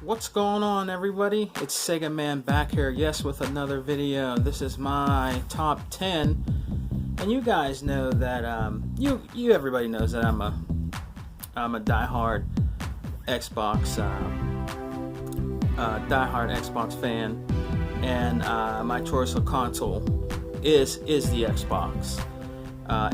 What's going on, everybody? It's Sega Man back here, yes, with another video. This is my top 10, and you guys know that everybody knows that I'm a diehard Xbox fan, and my choice of console is the Xbox.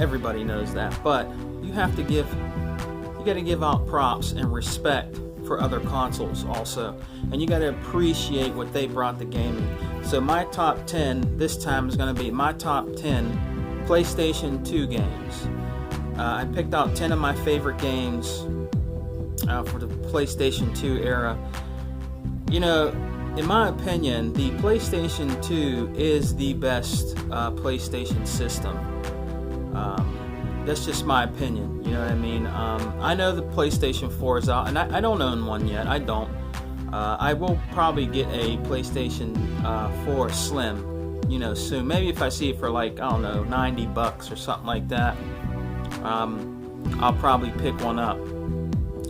Everybody knows that, but you got to give out props and respect for other consoles also, and you got to appreciate what they brought to gaming. So my top 10 this time is going to be my top 10 PlayStation 2 games. I picked out 10 of my favorite games for the PlayStation 2 era. You know, in my opinion, the PlayStation 2 is the best PlayStation system. That's just my opinion, you know what I mean? I know the PlayStation 4 is out, and I don't own one yet. I don't. I will probably get a PlayStation 4 Slim, you know, soon. Maybe if I see it for like, I don't know, $90 or something like that, I'll probably pick one up.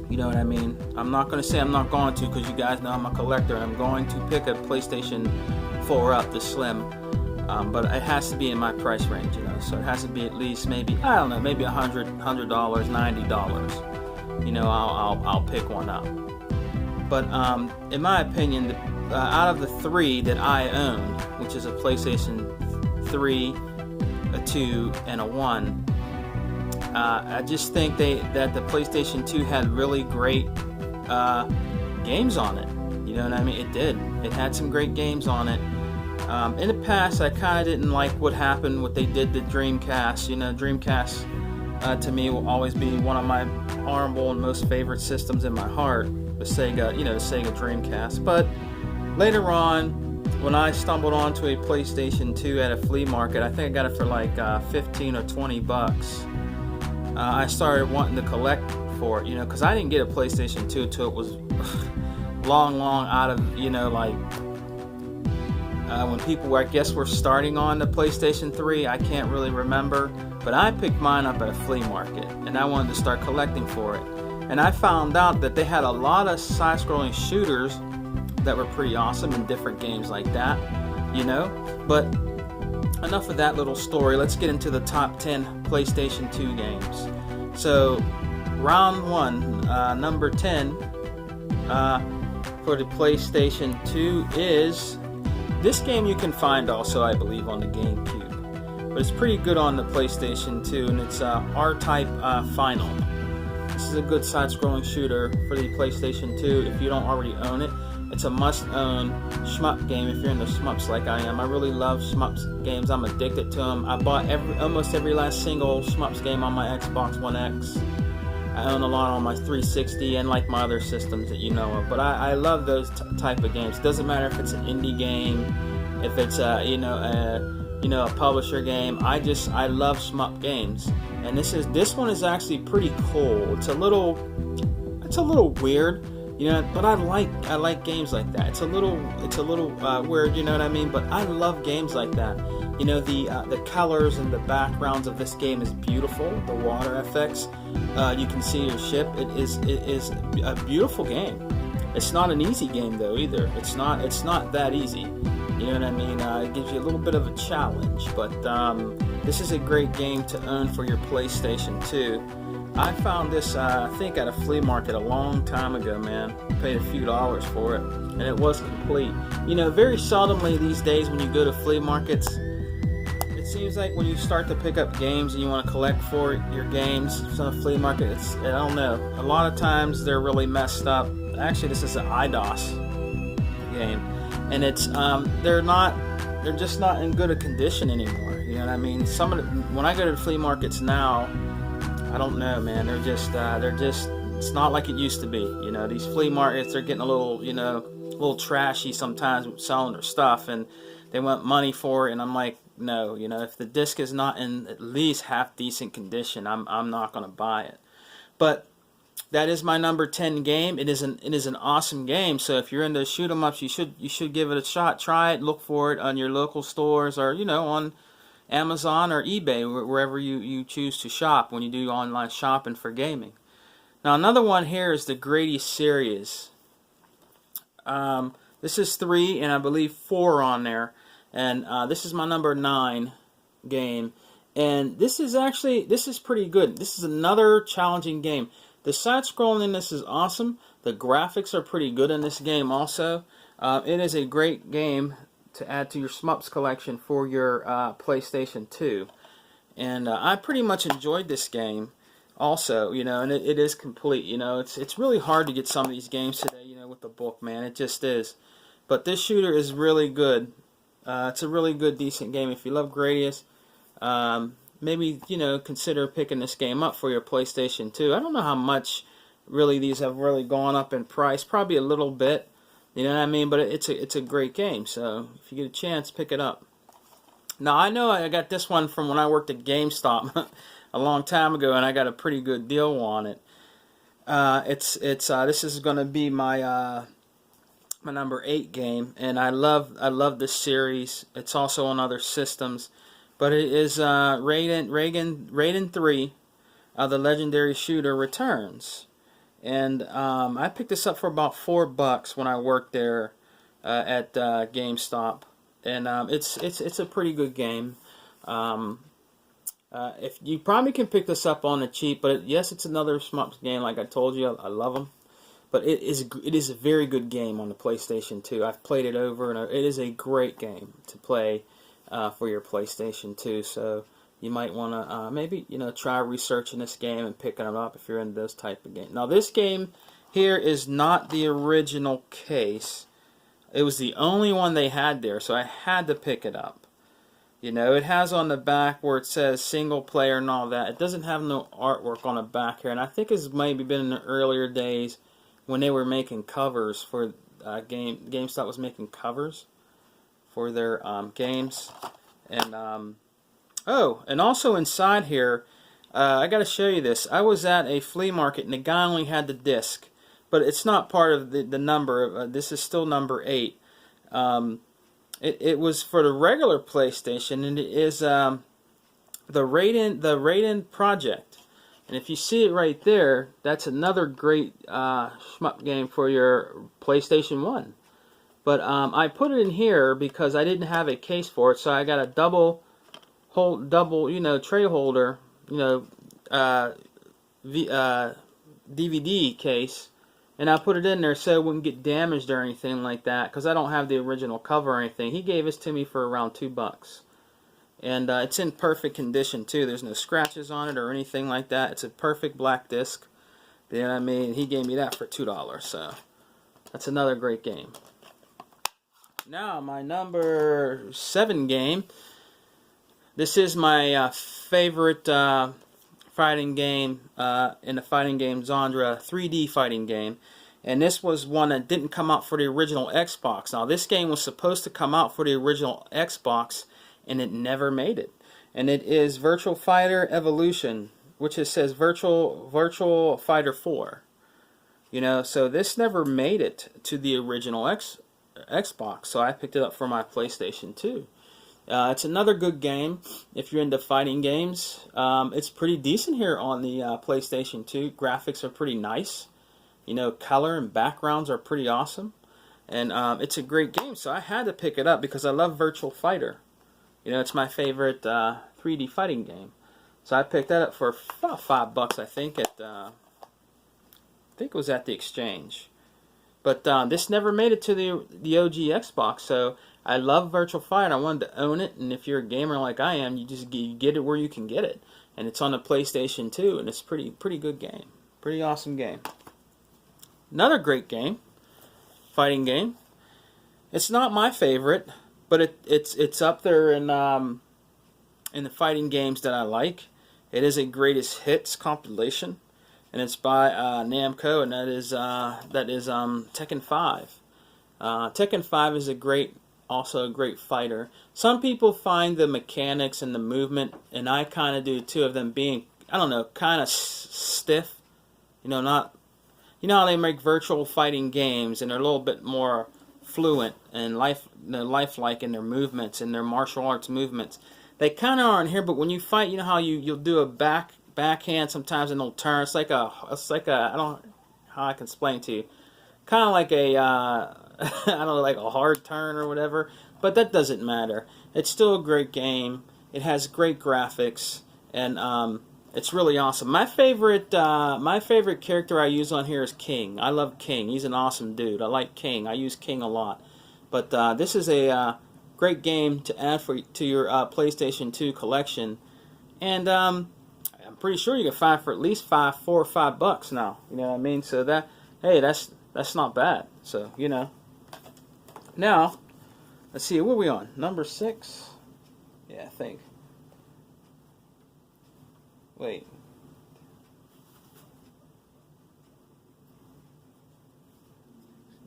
You know what I mean? I'm not going to say I'm not going to, because you guys know I'm a collector, and I'm going to pick a PlayStation 4 up, the Slim. But it has to be in my price range, you know, so it has to be at least maybe, I don't know, maybe $100, $90. You know, I'll pick one up. But in my opinion, out of the three that I owned, which is a PlayStation 3, a 2, and a 1, I just think that the PlayStation 2 had really great games on it. You know what I mean? It did. It had some great games on it. In the past, I kind of didn't like what they did to Dreamcast. You know, Dreamcast to me will always be one of my honorable and most favorite systems in my heart. The Sega, you know, the Sega Dreamcast. But later on, when I stumbled onto a PlayStation 2 at a flea market, I think I got it for like 15 or 20 bucks. I started wanting to collect for it, you know, because I didn't get a PlayStation 2 until it was long out of, you know, like. When people were, I guess, were starting on the PlayStation 3, I can't really remember, but I picked mine up at a flea market, and I wanted to start collecting for it. And I found out that they had a lot of side-scrolling shooters that were pretty awesome in different games like that, you know. But enough of that little story. Let's get into the top 10 PlayStation 2 games. So, round one, number 10 for the PlayStation 2 is... This game you can find also, I believe, on the GameCube, but it's pretty good on the PlayStation 2, and it's R-Type Final. This is a good side-scrolling shooter for the PlayStation 2 if you don't already own it. It's a must-own shmup game if you're into shmups like I am. I really love shmups games. I'm addicted to them. I bought almost every last single shmups game on my Xbox One X. I own a lot on my 360 and like my other systems that you know of, but I love those type of games. It doesn't matter if it's an indie game, if it's a publisher game. I love shmup games, and this one is actually pretty cool. It's a little weird, you know, but I like games like that. It's a little weird, you know what I mean? But I love games like that. You know, the colors and the backgrounds of this game is beautiful. The water effects, you can see your ship. It is a beautiful game. It's not an easy game though either. It's not that easy. You know what I mean? It gives you a little bit of a challenge, but this is a great game to own for your PlayStation 2. I found this, I think, at a flea market a long time ago, man. Paid a few dollars for it, and it was complete. You know, very seldomly these days when you go to flea markets, it seems like when you start to pick up games and you want to collect for your games from a flea market, I don't know. A lot of times they're really messed up. Actually, this is an IDOS game, and it's they're just not in good a condition anymore. You know what I mean? When I go to the flea markets now, I don't know, man. They're just it's not like it used to be. You know, these flea markets, they're getting a little trashy sometimes with selling their stuff, and they want money for it, and I'm like, no, you know, if the disc is not in at least half decent condition, I'm not going to buy it. But that is my number 10 game. It is an awesome game. So if you're into shoot 'em ups, you should give it a shot. Try it. Look for it on your local stores, or you know, on Amazon or eBay, wherever you choose to shop when you do online shopping for gaming. Now another one here is the Grady series. This is 3, and I believe 4 on there. And this is my number 9 game. And this is pretty good. This is another challenging game. The side-scrolling in this is awesome. The graphics are pretty good in this game also. It is a great game to add to your Shmups collection for your PlayStation 2. And I pretty much enjoyed this game also, you know, and it is complete. You know, it's really hard to get some of these games today, you know, with the book, man. It just is. But this shooter is really good. It's a really good, decent game. If you love Gradius, maybe, you know, consider picking this game up for your PlayStation 2. I don't know how much really these have really gone up in price. Probably a little bit, you know what I mean? But it's a great game. So if you get a chance, pick it up. Now, I know I got this one from when I worked at GameStop a long time ago, and I got a pretty good deal on it. This is going to be my my number 8 game, and I love this series. It's also on other systems, but it is Raiden 3, the legendary shooter returns, and I picked this up for about $4 when I worked there at GameStop. And it's a pretty good game. If you probably can pick this up on the cheap, but yes, it's another Shmups game. Like I told you, I love them. But it is a very good game on the PlayStation 2. I've played it over and over. It is a great game to play for your PlayStation 2. So you might want to maybe, you know, try researching this game and picking it up if you're into those type of games. Now this game here is not the original case. It was the only one they had there, so I had to pick it up. You know, it has on the back where it says single player and all that. It doesn't have no artwork on the back here, and I think it's maybe been in the earlier days when they were making covers for GameStop was making covers for their games. And oh, and also inside here, I got to show you this. I was at a flea market, and the guy only had the disc. But it's not part of the number. This is still number 8. It was for the regular PlayStation, and it is the Raiden Project. And if you see it right there, that's another great shmup game for your PlayStation 1. But I put it in here because I didn't have a case for it, so I got a double tray holder, DVD case. And I put it in there so it wouldn't get damaged or anything like that, because I don't have the original cover or anything. He gave this to me for around $2. And it's in perfect condition too. There's no scratches on it or anything like that. It's a perfect black disc. You know what I mean? He gave me that for $2. So that's another great game. Now my number 7 game. This is my favorite fighting game in the fighting game genre, 3D fighting game, and this was one that didn't come out for the original Xbox. Now this game was supposed to come out for the original Xbox, and it never made it. And it is Virtua Fighter Evolution, which it says Virtua Fighter 4. You know, so this never made it to the original Xbox, so I picked it up for my PlayStation 2. It's another good game if you're into fighting games. It's pretty decent here on the PlayStation 2. Graphics are pretty nice. You know, color and backgrounds are pretty awesome. And it's a great game, so I had to pick it up because I love Virtua Fighter. You know, it's my favorite 3D fighting game. So I picked that up for about $5, I think, at I think it was at the Exchange. But this never made it to the OG Xbox, so I love Virtua Fighter. I wanted to own it, and if you're a gamer like I am, you get it where you can get it. And it's on the PlayStation 2, and it's pretty good game. Pretty awesome game. Another great game, fighting game. It's not my favorite, but it's up there in the fighting games that I like. It is a greatest hits compilation, and it's by Namco, and that is Tekken 5. Tekken 5 is also a great fighter. Some people find the mechanics and the movement, and I kind of do too, of them being, I don't know, kind of stiff. You know, not, you know how they make virtual fighting games, and they're a little bit more fluent and lifelike in their movements and their martial arts movements. They kind of are in here, but when you fight, you know how you'll do a backhand sometimes and they'll turn. It's like a I don't know how I can explain to you. Kind of like a I don't know, like a hard turn or whatever, but that doesn't matter. It's still a great game. It has great graphics, and it's really awesome. My favorite character I use on here is King. I love King. He's an awesome dude. I like King. I use King a lot. But this is a great game to add to your PlayStation 2 collection, and I'm pretty sure you can find for at least $4 or $5 now. You know what I mean? So that's not bad. So Now, let's see, what are we on? Number 6? Yeah, I think. Wait.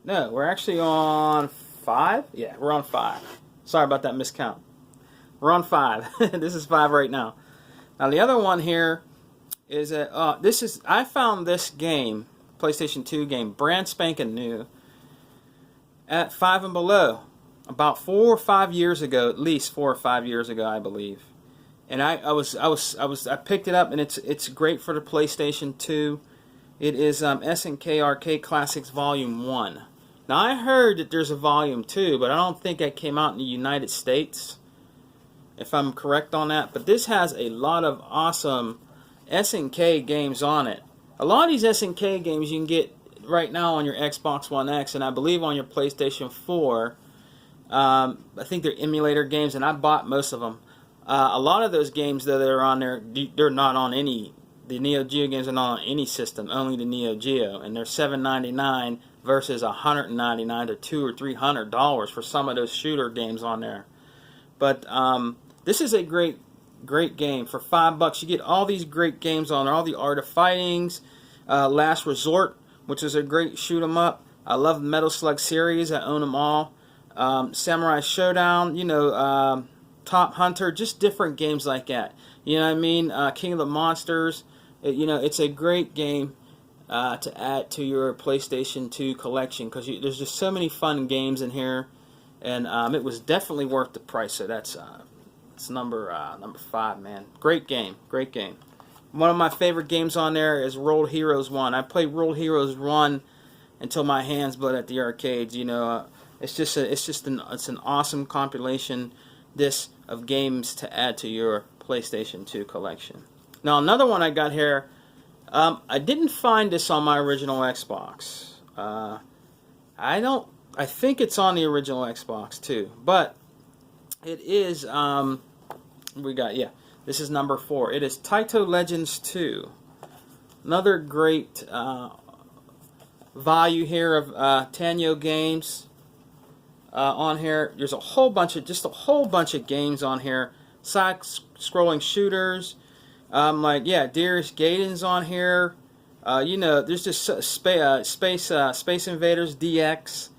No, we're actually on 5? Yeah, we're on 5. Sorry about that miscount. We're on 5. This is 5 right now. Now the other one here is I found this game, PlayStation 2 game, brand spanking new at Five and Below about 4 or 5 years ago, at least 4 or 5 years ago, I believe. And I picked it up, and it's great for the PlayStation 2. It is S&K Arcade Classics Volume 1. Now I heard that there's a Volume 2, but I don't think that came out in the United States, if I'm correct on that. But this has a lot of awesome S&K games on it. A lot of these S&K games you can get right now on your Xbox One X, and I believe on your PlayStation 4. I think they're emulator games, and I bought most of them. A lot of those games, though, that are on there, they're not on any. The Neo Geo games are not on any system, only the Neo Geo, and they're $7.99 versus $199 to $200 or $300 for some of those shooter games on there. But this is a great game for $5. You get all these great games on there, all the Art of Fightings, Last Resort, which is a great shoot 'em up. I love the Metal Slug series. I own them all. Samurai Showdown, Top Hunter, just different games like that. You know what I mean? King of the Monsters. It's a great game to add to your PlayStation 2 collection, because there's just so many fun games in here, and it was definitely worth the price. So that's number 5, man. Great game. One of my favorite games on there is World Heroes 1. I played World Heroes 1 until my hands bled at the arcades. It's an awesome compilation disc of games to add to your PlayStation 2 collection. Now another one I got here, I didn't find this on my original Xbox. I think it's on the original Xbox too, but it is this is number 4. It is Taito Legends 2. Another great value here of Tanyo games on here. There's a whole bunch of games on here. Side-scrolling shooters, Dearest Gaiden's on here. There's just Space Invaders DX,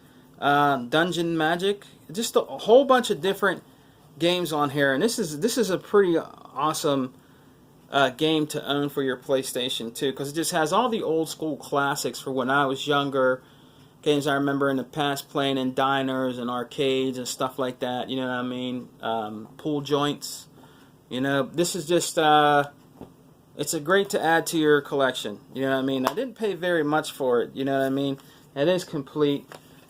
Dungeon Magic, just a whole bunch of different games on here. And this is a pretty awesome game to own for your PlayStation 2, because it just has all the old school classics for when I was younger. Games I remember in the past playing in diners and arcades and stuff like that. You know what I mean? Pool joints. This is just it's a great to add to your collection. You know what I mean? I didn't pay very much for it. You know what I mean? It is complete,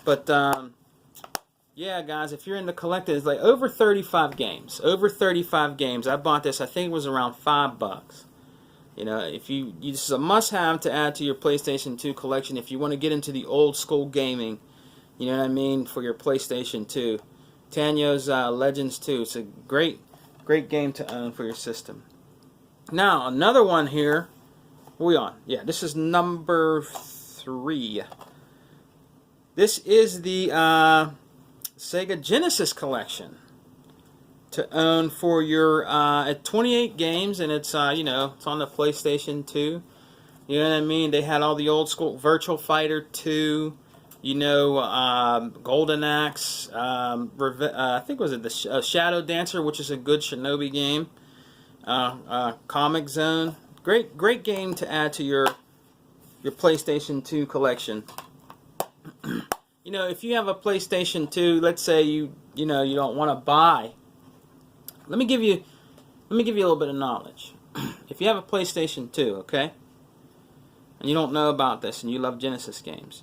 but yeah, guys, if you're into collecting, it's like over 35 games. I bought this. I think it was around $5. This is a must-have to add to your PlayStation 2 collection if you want to get into the old school gaming. You know what I mean? For your PlayStation 2, Tanyo's Legends 2. It's a great game to own for your system. Now another one here. What are we on? Yeah, this is number 3. This is the Sega Genesis collection to own for your at 28 games, and it's it's on the PlayStation 2. You know what I mean? They had all the old school Virtua Fighter 2, Golden Axe, I think was it the Shadow Dancer, which is a good Shinobi game. Comic Zone, great game to add to your PlayStation 2 collection. If you have a PlayStation 2, let's say you don't want to buy. Let me give you a little bit of knowledge. If you have a PlayStation 2, okay, and you don't know about this, and you love Genesis games,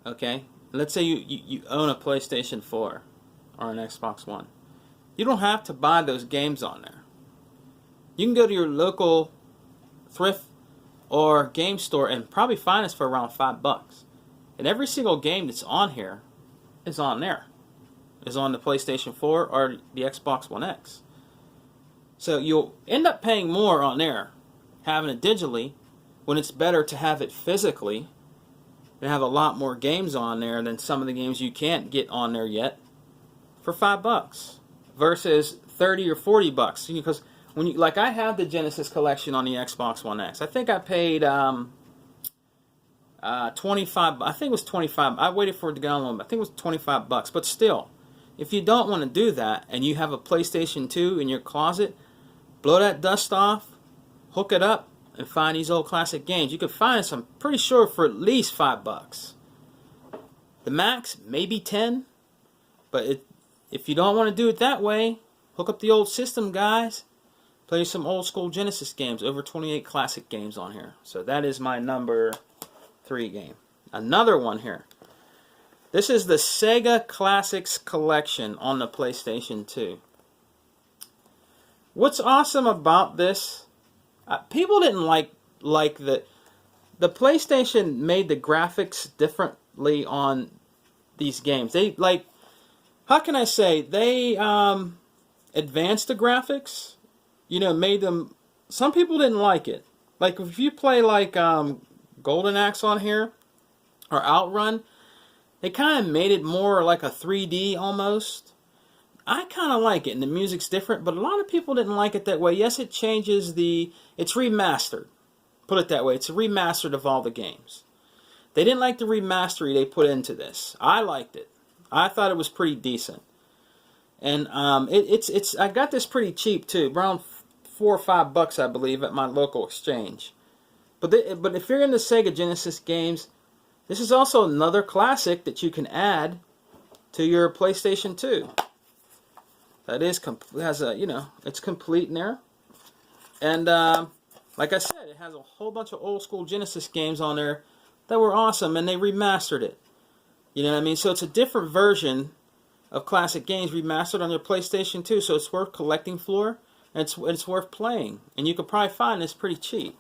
okay, let's say you own a PlayStation 4 or an Xbox One. You don't have to buy those games on there. You can go to your local thrift or game store and probably find this for around $5. And every single game that's on here is on there. Is on the PlayStation 4 or the Xbox One X. So you'll end up paying more on there having it digitally when it's better to have it physically and have a lot more games on there than some of the games you can't get on there yet for $5 versus $30 or $40. Because when you, like, I have the Genesis collection on the Xbox One X. I think I paid 25. I think it was 25. I waited for it to get on loan, but I think it was $25. But still, if you don't want to do that and you have a PlayStation 2 in your closet, blow that dust off, hook it up, and find these old classic games. You can find some, pretty sure, for at least $5. The max, maybe 10. But if you don't want to do it that way, hook up the old system, guys. Play some old school Genesis games. Over 28 classic games on here. So that is my number 3 game. Another one here. This is the Sega Classics Collection on the PlayStation 2. What's awesome about this, people didn't like the PlayStation made the graphics differently on these games. They, like, how can I say, they advanced the graphics, you know, made them, some people didn't like it. Like, if you play like Golden Axe on here, or Outrun, they kind of made it more like a 3D almost. I kind of like it, and the music's different, but a lot of people didn't like it that way. Yes, it changes it's remastered. Put it that way. It's a remastered of all the games. They didn't like the remastery they put into this. I liked it. I thought it was pretty decent. And I got this pretty cheap too, around $4 or $5, I believe, at my local exchange. But if you're into Sega Genesis games, this is also another classic that you can add to your PlayStation 2. That is has a, you know, it's complete in there. And like I said, it has a whole bunch of old school Genesis games on there that were awesome, and they remastered it. You know what I mean? So it's a different version of classic games remastered on your PlayStation 2. So it's worth collecting for, and it's worth playing. And you could probably find this pretty cheap.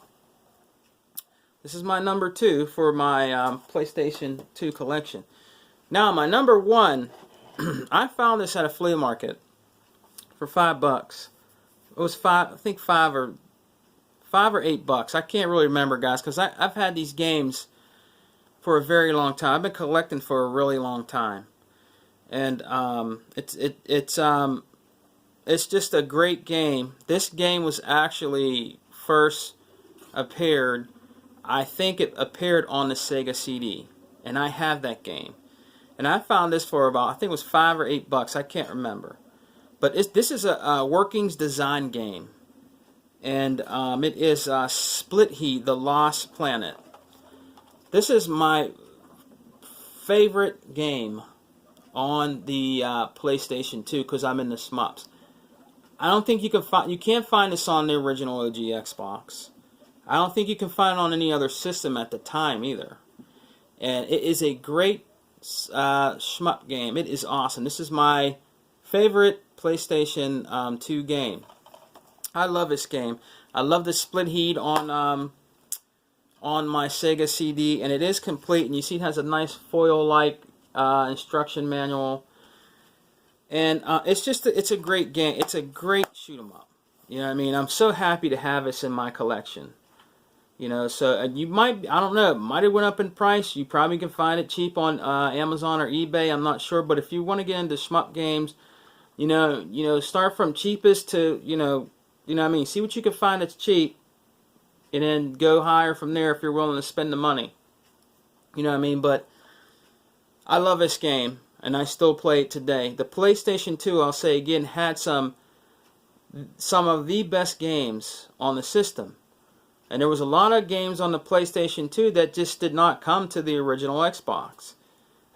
This is my number 2 for my PlayStation 2 collection. Now, my number 1, I found this at a flea market for $5. It was I think $5 or $8. I can't really remember, guys, because I've had these games for a very long time. I've been collecting for a really long time, and it's just a great game. This game was actually first appeared. I think it appeared on the Sega CD, and I have that game. And I found this for about, I think it was $5 or $8. I can't remember. But this is a workings design game. And it is Splithiden, The Lost Planet. This is my favorite game on the PlayStation 2 because I'm in the shmups. I don't think you can't find this on the original OG Xbox. I don't think you can find it on any other system at the time either. And it is a great shmup game. It is awesome. This is my favorite PlayStation 2 game. I love this game. I love the Splithiden on my Sega CD, and it is complete. And you see it has a nice foil-like instruction manual. And it's a great game. It's a great shoot 'em up. You know what I mean? I'm so happy to have this in my collection. You know, so you might, I don't know, it might have went up in price. You probably can find it cheap on Amazon or eBay. I'm not sure, but if you want to get into shmup games, you know, start from cheapest to, you know what I mean. See what you can find that's cheap, and then go higher from there if you're willing to spend the money. You know what I mean? But I love this game, and I still play it today. The PlayStation 2, I'll say again, had some of the best games on the system. And there was a lot of games on the PlayStation 2 that just did not come to the original Xbox.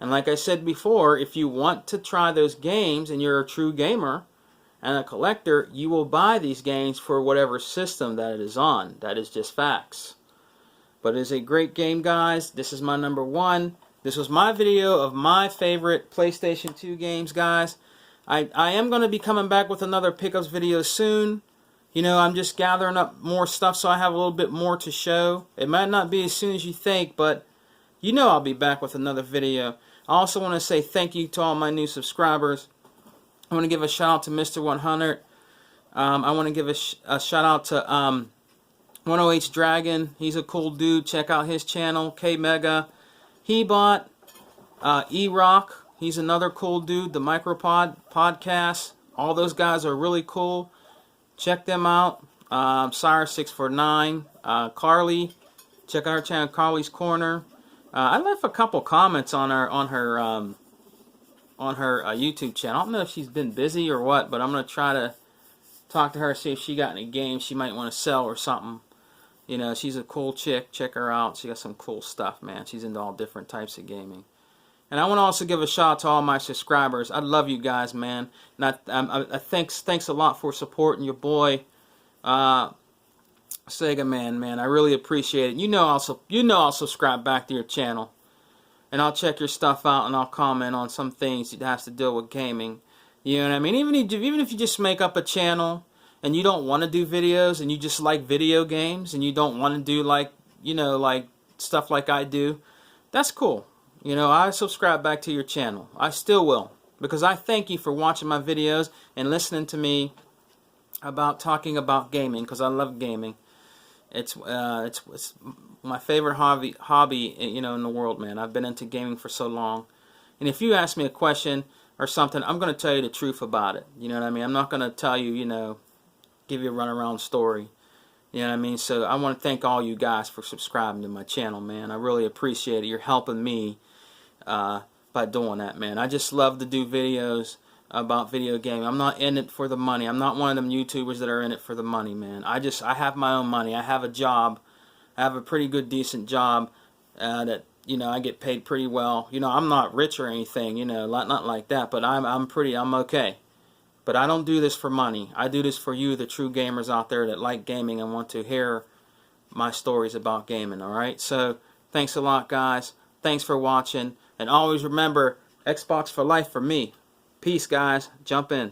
And like I said before, if you want to try those games and you're a true gamer and a collector, you will buy these games for whatever system that it is on. That is just facts. But it is a great game, guys. This is my number 1. This was my video of my favorite PlayStation 2 games, guys. I am going to be coming back with another pickups video soon. You know, I'm just gathering up more stuff so I have a little bit more to show. It might not be as soon as you think, but you know I'll be back with another video. I also want to say thank you to all my new subscribers. I want to give a shout out to Mr. 100. I want to give a shout out to 10H Dragon. He's a cool dude. Check out his channel. K Mega. Hebot. E-Rock. He's another cool dude. The Micropod podcast. All those guys are really cool. Check them out. Sire649. Carly. Check out her channel, Carly's Corner. I left a couple comments on her YouTube channel. I don't know if she's been busy or what, but I'm gonna try to talk to her, see if she got any games she might want to sell or something. You know, she's a cool chick. Check her out. She got some cool stuff, man. She's into all different types of gaming. And I want to also give a shout out to all my subscribers. I love you guys, man. And thanks a lot for supporting your boy, Sega man. I really appreciate it. You know I'll subscribe back to your channel, and I'll check your stuff out, and I'll comment on some things that has to deal with gaming. You know what I mean? Even if you just make up a channel and you don't want to do videos and you just like video games and you don't want to do like stuff like I do, that's cool. You know, I subscribe back to your channel. I still will, because I thank you for watching my videos and listening to me about talking about gaming, because I love gaming. It's my favorite hobby, you know, in the world, man. I've been into gaming for so long. And if you ask me a question or something, I'm going to tell you the truth about it. You know what I mean? I'm not going to tell you, you know, give you a runaround story. You know what I mean? So I want to thank all you guys for subscribing to my channel, man. I really appreciate it. You're helping me by doing that, man. I just love to do videos about video gaming. I'm not in it for the money. I'm not one of them YouTubers that are in it for the money, man. I have my own money. I have a job. I have a pretty good, decent job that, you know, I get paid pretty well. You know, I'm not rich or anything, you know, not like that, but I'm okay. But I don't do this for money. I do this for you, the true gamers out there that like gaming and want to hear my stories about gaming, alright? So, thanks a lot, guys. Thanks for watching. And always remember, Xbox for life for me. Peace, guys. Jump in.